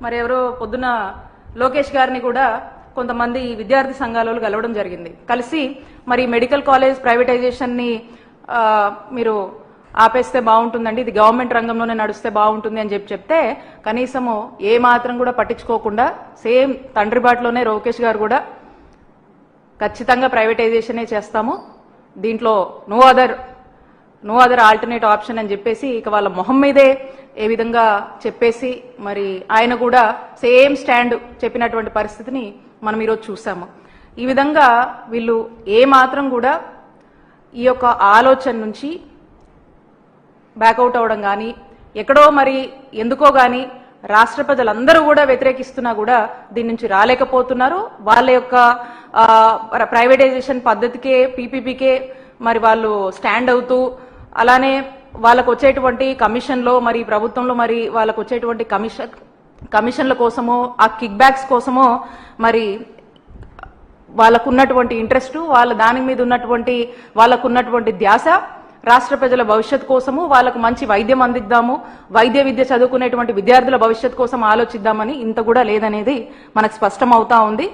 మరి ఎవరో పొద్దున లోకేష్ గారిని కూడా కొంతమంది విద్యార్థి సంఘాలలో కలవడం జరిగింది. కలిసి మరి మెడికల్ కాలేజ్ ప్రైవేటైజేషన్ ని మీరు ఆపేస్తే బాగుంటుందండి, ఇది గవర్నమెంట్ రంగంలోనే నడుస్తే బాగుంటుంది అని చెప్తే కనీసము ఏ మాత్రం కూడా పట్టించుకోకుండా సేమ్ తండ్రి బాటలోనే లోకేష్ గారు కూడా ఖచ్చితంగా ప్రైవేటైజేషనే చేస్తాము, దీంట్లో నో అదర్ ఆల్టర్నేట్ ఆప్షన్ అని చెప్పేసి ఇక వాళ్ళ మొహం మీదే ఏ విధంగా చెప్పేసి మరి ఆయన కూడా సేమ్ స్టాండ్ చెప్పినటువంటి పరిస్థితిని మనం ఈరోజు చూసాము. ఈ విధంగా వీళ్ళు ఏ మాత్రం కూడా ఈ యొక్క ఆలోచన నుంచి బ్యాకౌట్ అవడం కానీ ఎక్కడో మరి ఎందుకో కానీ రాష్ట్ర ప్రజలందరూ కూడా వ్యతిరేకిస్తున్నా కూడా దీని నుంచి రాలేకపోతున్నారు. వాళ్ళ యొక్క ప్రైవేటైజేషన్ పద్ధతికే పీపీపీకే మరి వాళ్ళు స్టాండ్ అవుతూ అలానే వాళ్ళకు వచ్చేటువంటి కమిషన్లో మరి ప్రభుత్వంలో మరి వాళ్ళకు వచ్చేటువంటి కమిషన్ల కోసమో ఆ కిక్ బ్యాక్స్ కోసమో మరి వాళ్ళకున్నటువంటి ఇంట్రెస్ట్ వాళ్ళ దాని మీద ఉన్నటువంటి వాళ్ళకున్నటువంటి ధ్యాస రాష్ట్ర ప్రజల భవిష్యత్ కోసము వాళ్ళకు మంచి వైద్యం అందిద్దాము, వైద్య విద్య చదువుకునేటువంటి విద్యార్థుల భవిష్యత్ కోసం ఆలోచిద్దామని ఇంత కూడా లేదనేది మనకు స్పష్టం అవుతా ఉంది.